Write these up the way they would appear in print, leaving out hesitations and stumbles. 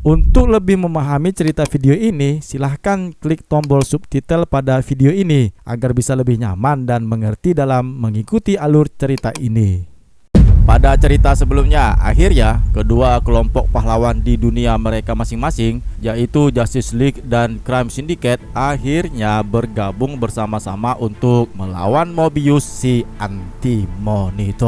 Untuk lebih memahami cerita video ini, silahkan klik tombol subtitle pada video ini agar bisa lebih nyaman dan mengerti dalam mengikuti alur cerita ini. Pada cerita sebelumnya, akhirnya kedua kelompok pahlawan di dunia mereka masing-masing, yaitu Justice League dan Crime Syndicate, akhirnya bergabung bersama-sama untuk melawan Mobius si anti-monitor.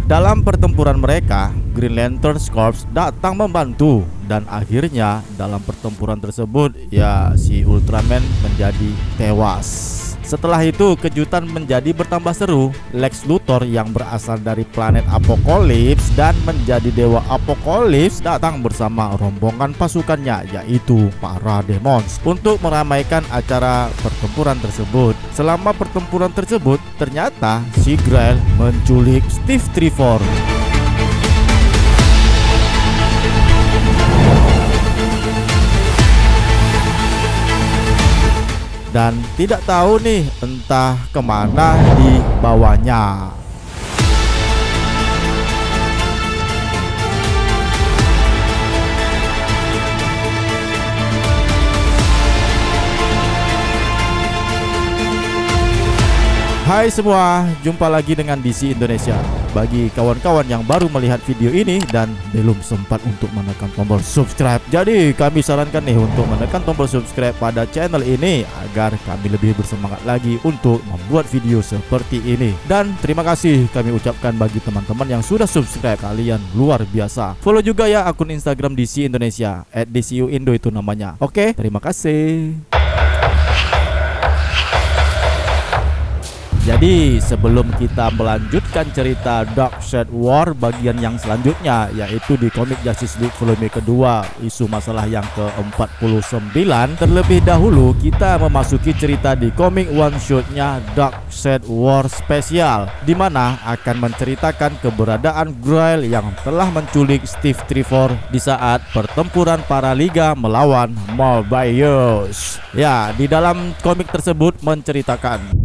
Dalam pertempuran mereka, Green Lantern Corps datang membantu, dan akhirnya dalam pertempuran tersebut ya si Ultraman menjadi tewas. Setelah itu kejutan menjadi bertambah seru. Lex Luthor yang berasal dari planet Apokolips dan menjadi dewa Apokolips datang bersama rombongan pasukannya, yaitu para Demons, untuk meramaikan acara pertempuran tersebut. Selama pertempuran tersebut, ternyata si Grail menculik Steve Trevor. Dan tidak tahu nih entah kemana dibawanya. Hai semua, jumpa lagi dengan DC Indonesia. Bagi kawan-kawan yang baru melihat video ini dan belum sempat untuk menekan tombol subscribe, jadi kami sarankan nih untuk menekan tombol subscribe pada channel ini agar kami lebih bersemangat lagi untuk membuat video seperti ini. Dan terima kasih kami ucapkan bagi teman-teman yang sudah subscribe, kalian luar biasa. Follow juga ya akun Instagram DC Indonesia @DCUindo itu namanya. Oke, terima kasih. Jadi sebelum kita melanjutkan cerita Darkseid War bagian yang selanjutnya, yaitu di komik Justice League volume kedua, isu masalah yang ke-49, terlebih dahulu kita memasuki cerita di komik one shotnya Darkseid War Special, di mana akan menceritakan keberadaan Grail yang telah menculik Steve Trevor di saat pertempuran para liga melawan Mobius. Ya, di dalam komik tersebut menceritakan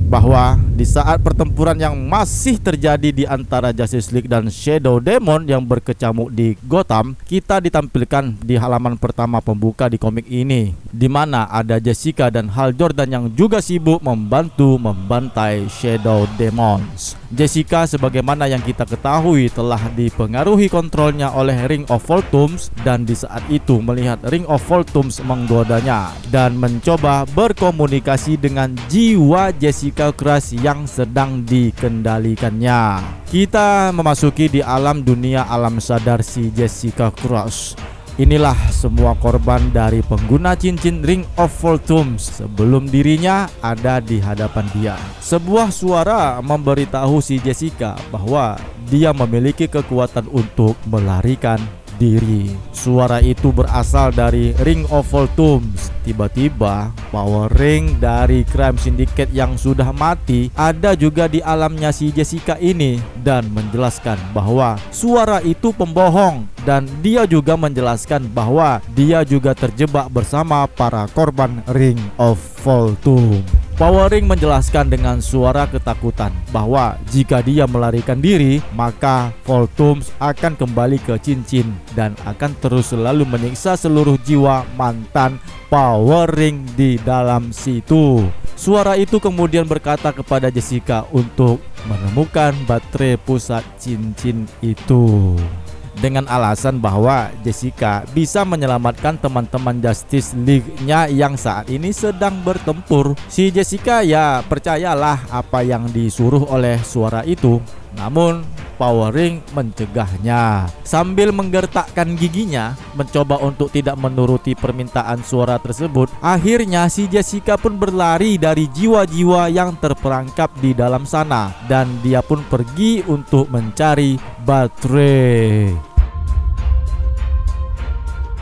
bahwa di saat pertempuran yang masih terjadi di antara Justice League dan Shadow Demon yang berkecamuk di Gotham, kita ditampilkan di halaman pertama pembuka di komik ini, di mana ada Jessica dan Hal Jordan yang juga sibuk membantu membantai Shadow Demons. Jessica sebagaimana yang kita ketahui telah dipengaruhi kontrolnya oleh Ring of Voltums, dan di saat itu melihat Ring of Voltums menggodanya dan mencoba berkomunikasi dengan jiwa Jessica Crusher yang sedang dikendalikannya. Kita memasuki di alam dunia alam sadar si Jessica Crusher. Inilah semua korban dari pengguna cincin Ring of Voltums sebelum dirinya ada di hadapan dia. Sebuah suara memberitahu si Jessica bahwa dia memiliki kekuatan untuk melarikan diri. Suara itu berasal dari Ring of Voltums. Tiba-tiba power ring dari Crime Syndicate yang sudah mati ada juga di alamnya si Jessica ini, dan menjelaskan bahwa suara itu pembohong, dan dia juga menjelaskan bahwa dia juga terjebak bersama para korban Ring of Voltums. Power Ring menjelaskan dengan suara ketakutan bahwa jika dia melarikan diri, maka Voltums akan kembali ke cincin dan akan terus selalu menyiksa seluruh jiwa mantan Power Ring di dalam situ. Suara itu kemudian berkata kepada Jessica untuk menemukan baterai pusat cincin itu, dengan alasan bahwa Jessica bisa menyelamatkan teman-teman Justice League-nya yang saat ini sedang bertempur. Si Jessica ya percayalah apa yang disuruh oleh suara itu. Namun Power Ring mencegahnya. Sambil menggertakkan giginya mencoba untuk tidak menuruti permintaan suara tersebut, akhirnya si Jessica pun berlari dari jiwa-jiwa yang terperangkap di dalam sana, dan dia pun pergi untuk mencari baterai.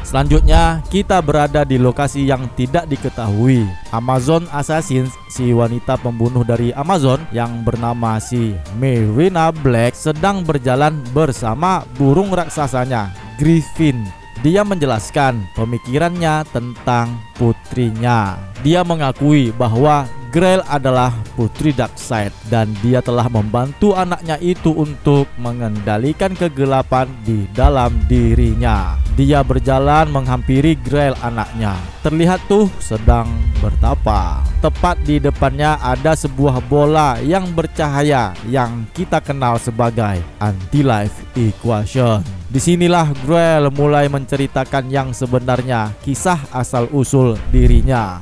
Selanjutnya kita berada di lokasi yang tidak diketahui. Amazon Assassins, si wanita pembunuh dari Amazon yang bernama si Marina Black, sedang berjalan bersama burung raksasanya Griffin dia menjelaskan pemikirannya tentang putrinya. Dia mengakui bahwa Grail adalah putri Darkseid dan dia telah membantu anaknya itu untuk mengendalikan kegelapan di dalam dirinya. Dia berjalan menghampiri Grail anaknya. Terlihat tuh sedang bertapa. Tepat di depannya ada sebuah bola yang bercahaya yang kita kenal sebagai Anti-Life Equation. Disinilah Grail mulai menceritakan yang sebenarnya, kisah asal-usul dirinya.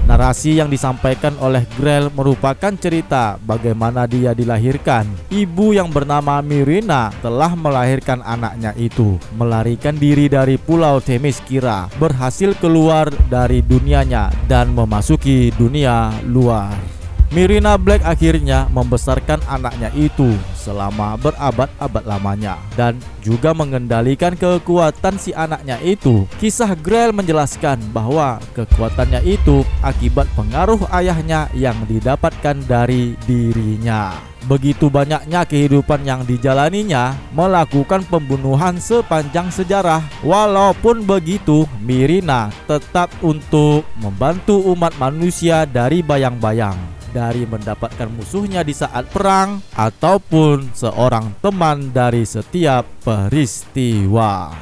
Narasi yang disampaikan oleh Grail merupakan cerita bagaimana dia dilahirkan. Ibu yang bernama Myrina telah melahirkan anaknya itu, melarikan diri dari Pulau Themyscira, berhasil keluar dari dunianya dan memasuki dunia luar. Myrina Black akhirnya membesarkan anaknya itu selama berabad-abad lamanya dan juga mengendalikan kekuatan si anaknya itu. Kisah Grail menjelaskan bahwa kekuatannya itu akibat pengaruh ayahnya yang didapatkan dari dirinya. Begitu banyaknya kehidupan yang dijalaninya, melakukan pembunuhan sepanjang sejarah. Walaupun begitu, Myrina tetap untuk membantu umat manusia dari bayang-bayang, dari mendapatkan musuhnya di saat perang ataupun seorang teman dari setiap peristiwa.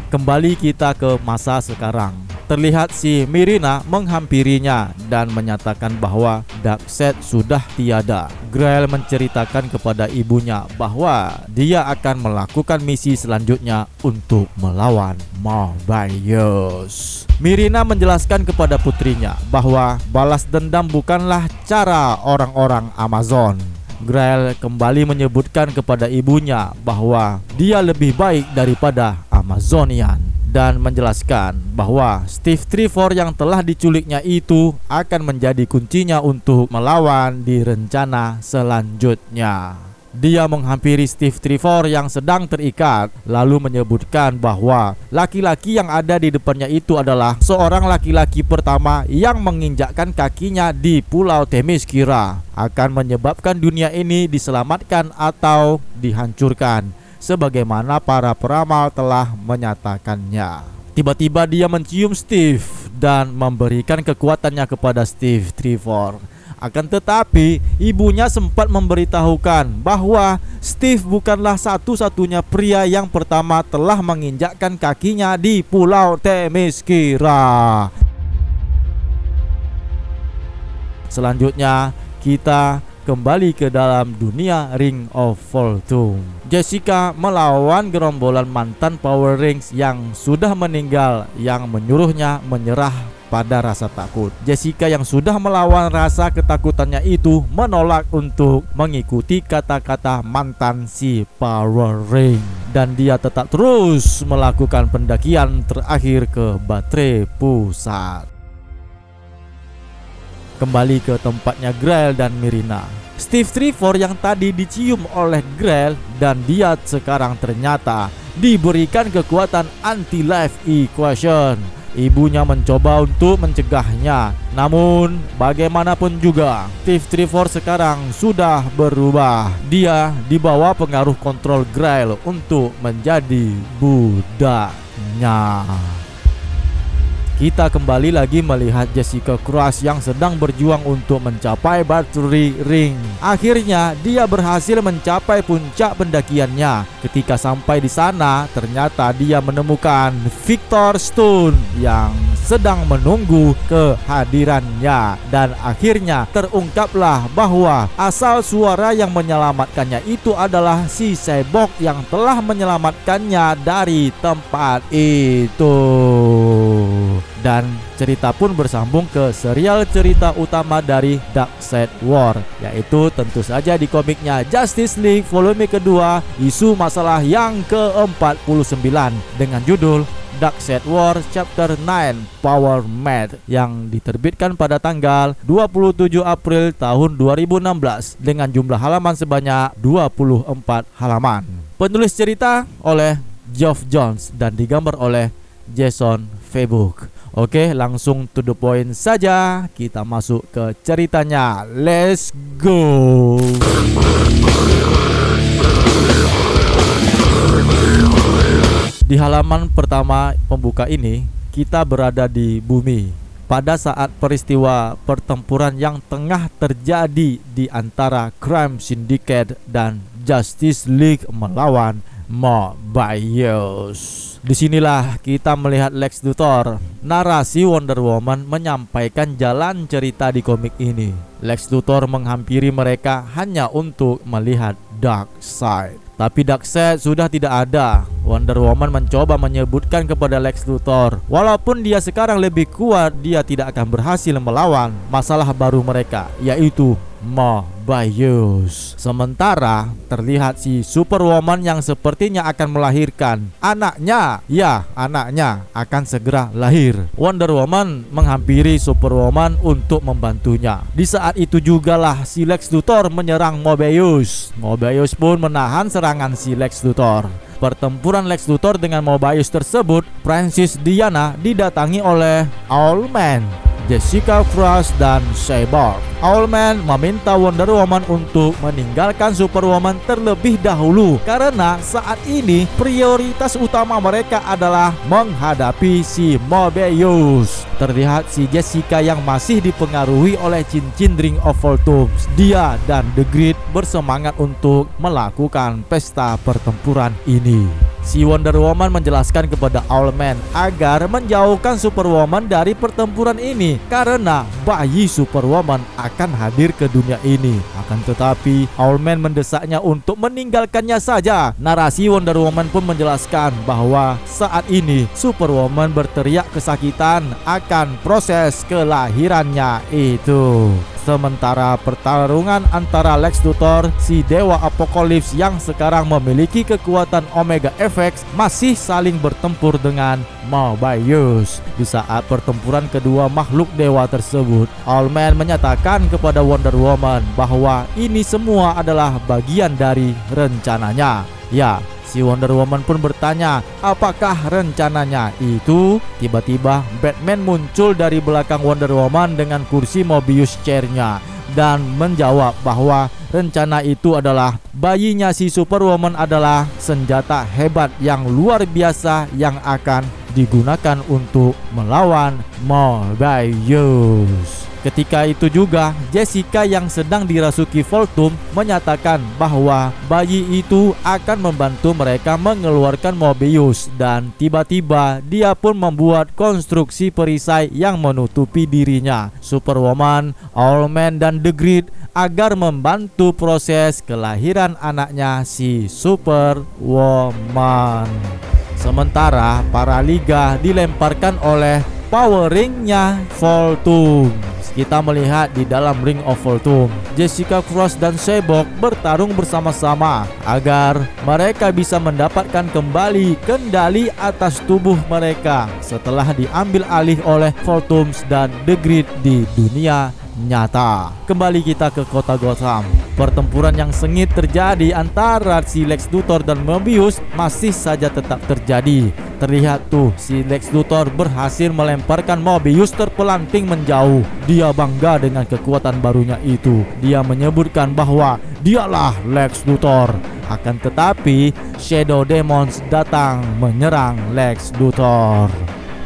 Kembali kita ke masa sekarang. Terlihat si Myrina menghampirinya dan menyatakan bahwa Darkseid sudah tiada. Grail menceritakan kepada ibunya bahwa dia akan melakukan misi selanjutnya untuk melawan Morbius. Myrina menjelaskan kepada putrinya bahwa balas dendam bukanlah cara orang-orang Amazon. Grail kembali menyebutkan kepada ibunya bahwa dia lebih baik daripada Amazonian dan menjelaskan bahwa Steve Trevor yang telah diculiknya itu akan menjadi kuncinya untuk melawan di rencana selanjutnya. Dia menghampiri Steve Trevor yang sedang terikat, lalu menyebutkan bahwa laki-laki yang ada di depannya itu adalah seorang laki-laki pertama yang menginjakkan kakinya di Pulau Themyscira, akan menyebabkan dunia ini diselamatkan atau dihancurkan, sebagaimana para peramal telah menyatakannya. Tiba-tiba dia mencium Steve dan memberikan kekuatannya kepada Steve Trevor. Akan tetapi, ibunya sempat memberitahukan bahwa Steve bukanlah satu-satunya pria yang pertama telah menginjakkan kakinya di Pulau Themyscira. Selanjutnya, kita kembali ke dalam dunia Ring of Volthoom. Jessica melawan gerombolan mantan Power Rings yang sudah meninggal yang menyuruhnya menyerah pada rasa takut. Jessica yang sudah melawan rasa ketakutannya itu menolak untuk mengikuti kata-kata mantan si Power Ring, dan dia tetap terus melakukan pendakian terakhir ke baterai pusat. Kembali ke tempatnya Grail dan Myrina. Steve Trevor yang tadi dicium oleh Grail dan dia sekarang ternyata diberikan kekuatan Anti-Life Equation. Ibunya mencoba untuk mencegahnya, namun bagaimanapun juga Steve Trevor sekarang sudah berubah. Dia dibawa pengaruh kontrol Grail untuk menjadi budaknya. Kita kembali lagi melihat Jessica Crusher yang sedang berjuang untuk mencapai Battery Ring. Akhirnya dia berhasil mencapai puncak pendakiannya. Ketika sampai di sana, ternyata dia menemukan Victor Stone yang sedang menunggu kehadirannya, dan akhirnya terungkaplah bahwa asal suara yang menyelamatkannya itu adalah si Cyborg yang telah menyelamatkannya dari tempat itu. Dan cerita pun bersambung ke serial cerita utama dari Darkseid War, yaitu tentu saja di komiknya Justice League volume kedua, isu masalah yang ke-49 dengan judul Darkseid War Chapter 9 Power Mad, yang diterbitkan pada tanggal 27 April tahun 2016 dengan jumlah halaman sebanyak 24 halaman. Penulis cerita oleh Geoff Johns dan digambar oleh Jason Fabok. Oke, langsung to the point saja. Kita masuk ke ceritanya. Let's go. halaman pertama pembuka ini, kita berada di bumi pada saat peristiwa pertempuran yang tengah terjadi di antara Crime Syndicate dan Justice League melawan Mobius. Disinilah kita melihat Lex Luthor. Narasi Wonder Woman menyampaikan jalan cerita di komik ini. Lex Luthor menghampiri mereka hanya untuk melihat Darkseid. Tapi Darkseid sudah tidak ada. Wonder Woman mencoba menyebutkan kepada Lex Luthor, walaupun dia sekarang lebih kuat, dia tidak akan berhasil melawan masalah baru mereka, yaitu Mobius. Sementara terlihat si Superwoman yang sepertinya akan melahirkan anaknya. Ya, anaknya akan segera lahir. Wonder Woman menghampiri Superwoman untuk membantunya. Di saat itu jugalah si Lex Luthor menyerang Mobius. Mobius pun menahan serangan si Lex Luthor. Pertempuran Lex Luthor dengan Mobius tersebut, Princess Diana didatangi oleh Owlman, Jessica Frost, dan Cyborg. Owlman meminta Wonder Woman untuk meninggalkan Superwoman terlebih dahulu karena saat ini prioritas utama mereka adalah menghadapi si Mobius. Terlihat si Jessica yang masih dipengaruhi oleh cincin Ring of Voltums. Dia dan The Grid bersemangat untuk melakukan pesta pertempuran ini. Si Wonder Woman menjelaskan kepada Owlman agar menjauhkan Superwoman dari pertempuran ini karena bayi Superwoman akan hadir ke dunia ini. Akan tetapi Owlman mendesaknya untuk meninggalkannya saja. Narasi Wonder Woman pun menjelaskan bahwa saat ini Superwoman berteriak kesakitan akan proses kelahirannya itu. Sementara pertarungan antara Lex Luthor, si Dewa Apokalips yang sekarang memiliki kekuatan Omega FX, masih saling bertempur dengan Mobius. Di saat pertempuran kedua makhluk dewa tersebut, Owlman menyatakan kepada Wonder Woman bahwa ini semua adalah bagian dari rencananya. Ya, si Wonder Woman pun bertanya, apakah rencananya itu? Tiba-tiba Batman muncul dari belakang Wonder Woman dengan kursi Mobius chair-nya dan menjawab bahwa rencana itu adalah bayinya si Superwoman adalah senjata hebat yang luar biasa yang akan digunakan untuk melawan Mobius. Ketika itu juga Jessica yang sedang dirasuki Voltum menyatakan bahwa bayi itu akan membantu mereka mengeluarkan Mobius, dan tiba-tiba dia pun membuat konstruksi perisai yang menutupi dirinya, Superwoman, Owlman, dan The Grid agar membantu proses kelahiran anaknya si Superwoman. Sementara para liga dilemparkan oleh power ring-nya Voltum. Kita melihat di dalam Ring of Voltum, Jessica Frost dan Cyborg bertarung bersama-sama agar mereka bisa mendapatkan kembali kendali atas tubuh mereka setelah diambil alih oleh Voltums dan The Grid di dunia nyata. Kembali kita ke kota Gotham. Pertempuran yang sengit terjadi antara si Lex Luthor dan Mobius masih saja tetap terjadi. Terlihat tuh si Lex Luthor berhasil melemparkan Mobius terpelanting menjauh. Dia bangga dengan kekuatan barunya itu. Dia menyebutkan bahwa dialah Lex Luthor. Akan tetapi Shadow Demons datang menyerang Lex Luthor.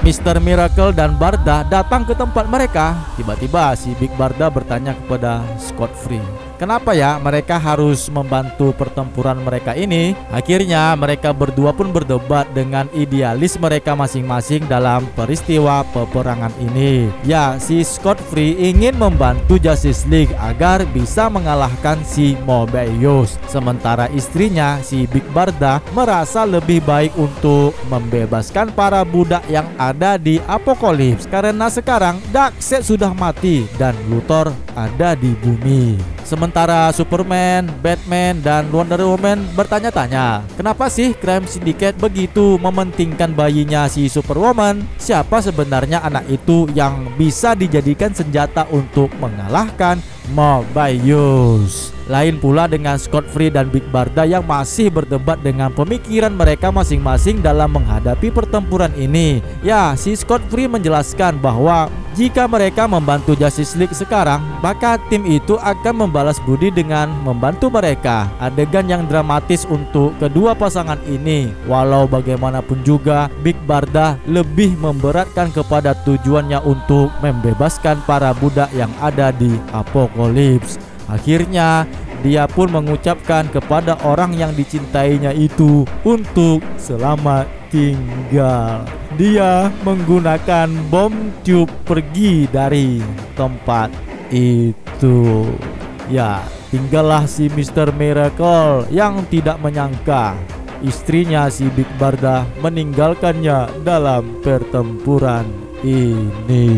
Mr. Miracle dan Barda datang ke tempat mereka. Tiba-tiba si Big Barda bertanya kepada Scott Free, kenapa ya mereka harus membantu pertempuran mereka ini? Akhirnya mereka berdua pun berdebat dengan idealis mereka masing-masing dalam peristiwa peperangan ini. Ya, si Scott Free ingin membantu Justice League agar bisa mengalahkan si Mobius. Sementara istrinya si Big Barda merasa lebih baik untuk membebaskan para budak yang ada di Apokalips karena sekarang Darkseid sudah mati dan Luthor ada di bumi. Sementara Superman, Batman, dan Wonder Woman bertanya-tanya, kenapa sih Crime Syndicate begitu mementingkan bayinya si Superwoman? Siapa sebenarnya anak itu yang bisa dijadikan senjata untuk mengalahkan Mobius? Lain pula dengan Scott Free dan Big Barda yang masih berdebat dengan pemikiran mereka masing-masing dalam menghadapi pertempuran ini. Ya, si Scott Free menjelaskan bahwa jika mereka membantu Justice League sekarang, maka tim itu akan membalas budi dengan membantu mereka. Adegan yang dramatis untuk kedua pasangan ini. Walau bagaimanapun juga, Big Barda lebih memberatkan kepada tujuannya untuk membebaskan para budak yang ada di Apokolips. Akhirnya dia pun mengucapkan kepada orang yang dicintainya itu untuk selamat tinggal. Dia menggunakan bom tube pergi dari tempat itu. Ya, tinggallah si Mr. Miracle yang tidak menyangka istrinya si Big Barda meninggalkannya dalam pertempuran ini.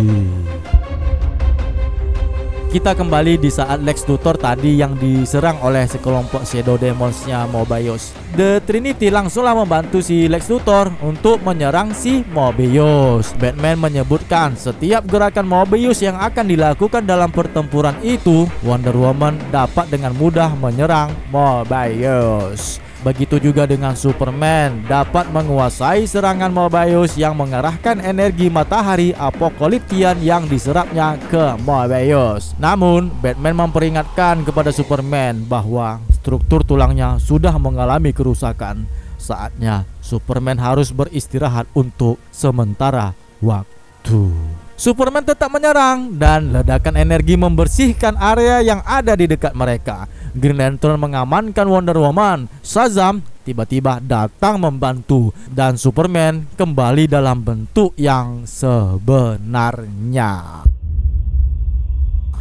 Kita kembali di saat Lex Luthor tadi yang diserang oleh sekelompok Shadow Demons-nya Mobius. The Trinity langsunglah membantu si Lex Luthor untuk menyerang si Mobius. Batman menyebutkan setiap gerakan Mobius yang akan dilakukan dalam pertempuran itu, Wonder Woman dapat dengan mudah menyerang Mobius. Begitu juga dengan Superman, dapat menguasai serangan Mobius yang mengarahkan energi matahari apokaliptian yang diserapnya ke Mobius. Namun, Batman memperingatkan kepada Superman bahwa struktur tulangnya sudah mengalami kerusakan. Saatnya Superman harus beristirahat untuk sementara waktu. Superman tetap menyerang dan ledakan energi membersihkan area yang ada di dekat mereka. Green Lantern mengamankan Wonder Woman. Shazam tiba-tiba datang membantu dan Superman kembali dalam bentuk yang sebenarnya.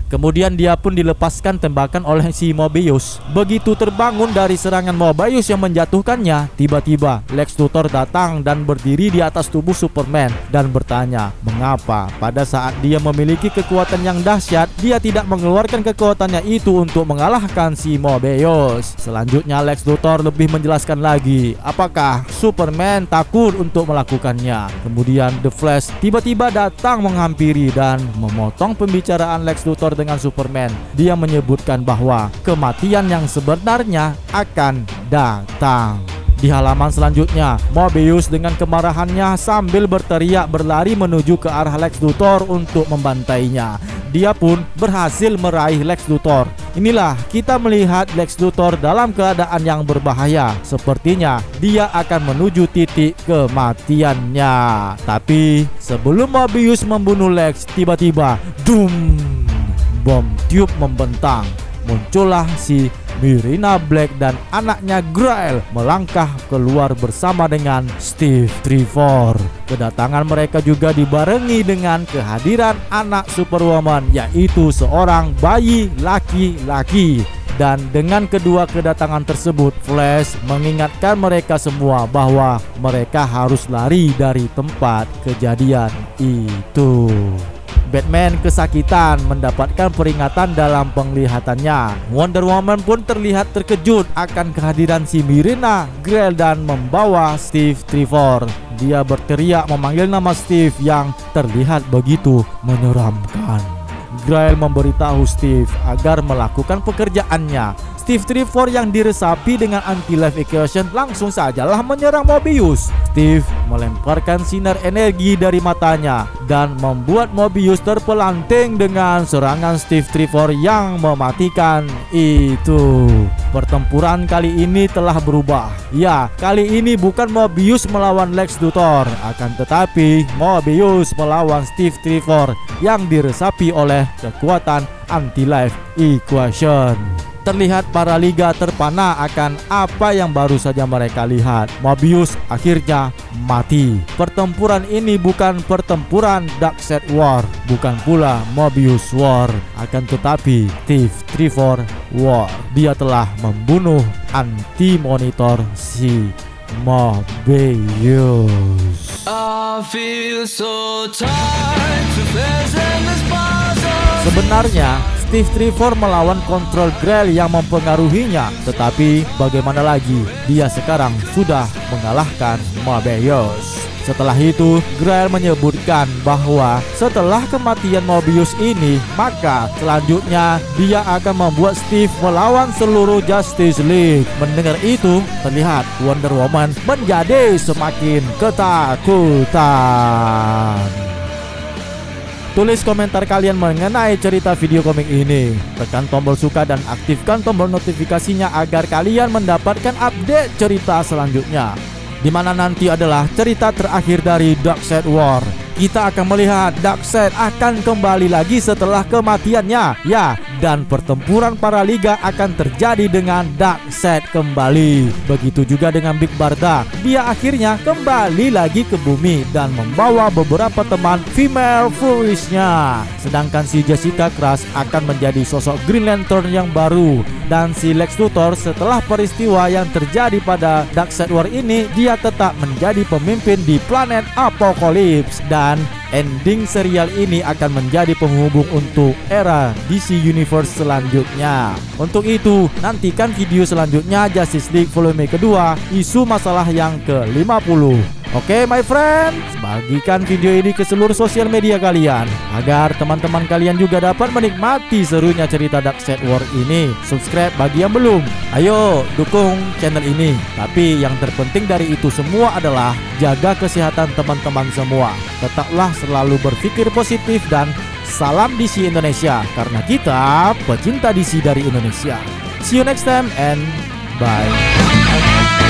Kemudian dia pun dilepaskan tembakan oleh si Mobius. Begitu terbangun dari serangan Mobius yang menjatuhkannya, tiba-tiba Lex Luthor datang dan berdiri di atas tubuh Superman dan bertanya, mengapa pada saat dia memiliki kekuatan yang dahsyat, dia tidak mengeluarkan kekuatannya itu untuk mengalahkan si Mobius. Selanjutnya Lex Luthor lebih menjelaskan lagi, apakah Superman takut untuk melakukannya. Kemudian The Flash tiba-tiba datang menghampiri dan memotong pembicaraan Lex Luthor dengan Superman. Dia menyebutkan bahwa kematian yang sebenarnya akan datang. Di halaman selanjutnya, Mobius dengan kemarahannya sambil berteriak berlari menuju ke arah Lex Luthor untuk membantainya. Dia pun berhasil meraih Lex Luthor. Inilah kita melihat Lex Luthor dalam keadaan yang berbahaya. Sepertinya dia akan menuju titik kematiannya. Tapi sebelum Mobius membunuh Lex, tiba-tiba bom tube membentang. Muncullah si Myrna Black dan anaknya Grail melangkah keluar bersama dengan Steve Trevor. Kedatangan mereka juga dibarengi dengan kehadiran anak Superwoman, yaitu seorang bayi laki-laki. Dan dengan kedua kedatangan tersebut, Flash mengingatkan mereka semua bahwa mereka harus lari dari tempat kejadian itu. Batman kesakitan mendapatkan peringatan dalam penglihatannya. Wonder Woman pun terlihat terkejut akan kehadiran si Myrna Grail dan membawa Steve Trevor. Dia berteriak memanggil nama Steve yang terlihat begitu menyeramkan. Grail memberitahu Steve agar melakukan pekerjaannya. Steve Trevor yang diresapi dengan anti-life equation langsung sajalah menyerang Mobius. Steve melemparkan sinar energi dari matanya dan membuat Mobius terpelanting dengan serangan Steve Trevor yang mematikan itu. Pertempuran kali ini telah berubah. Ya, kali ini bukan Mobius melawan Lex Luthor, akan tetapi Mobius melawan Steve Trevor yang diresapi oleh kekuatan anti-life equation. Terlihat para liga terpana akan apa yang baru saja mereka lihat. Mobius akhirnya mati. Pertempuran ini bukan pertempuran Darkseid War, bukan pula Mobius War, akan tetapi Steve Trevor War. Dia telah membunuh anti-monitor si Mobius. I feel so tired to face endless puzzles. Sebenarnya Steve Trevor melawan kontrol Grail yang mempengaruhinya, tetapi bagaimana lagi, dia sekarang sudah mengalahkan Mobius. Setelah itu, Grail menyebutkan bahwa setelah kematian Mobius ini, maka selanjutnya dia akan membuat Steve melawan seluruh Justice League. Mendengar itu, terlihat Wonder Woman menjadi semakin ketakutan. Tulis komentar kalian mengenai cerita video komik ini. Tekan tombol suka dan aktifkan tombol notifikasinya agar kalian mendapatkan update cerita selanjutnya, di mana nanti adalah cerita terakhir dari Darkseid War. Kita akan melihat Darkseid akan kembali lagi setelah kematiannya, ya, dan pertempuran para liga akan terjadi dengan Darkseid kembali. Begitu juga dengan Big Barda, dia akhirnya kembali lagi ke bumi dan membawa beberapa teman female Furies-nya. Sedangkan si Jessica Crusher akan menjadi sosok Green Lantern yang baru, dan si Lex Luthor setelah peristiwa yang terjadi pada Darkseid War ini, dia tetap menjadi pemimpin di planet Apokolips. Dan ending serial ini akan menjadi penghubung untuk era DC Universe selanjutnya. Untuk itu, nantikan video selanjutnya Justice League volume kedua, isu masalah yang ke-50. Oke my friends, bagikan video ini ke seluruh sosial media kalian agar teman-teman kalian juga dapat menikmati serunya cerita Darkseid War ini. Subscribe bagi yang belum. Ayo dukung channel ini. Tapi yang terpenting dari itu semua adalah jaga kesehatan teman-teman semua. Tetaplah selalu berpikir positif dan salam DC Indonesia, karena kita pecinta DC dari Indonesia. See you next time and bye.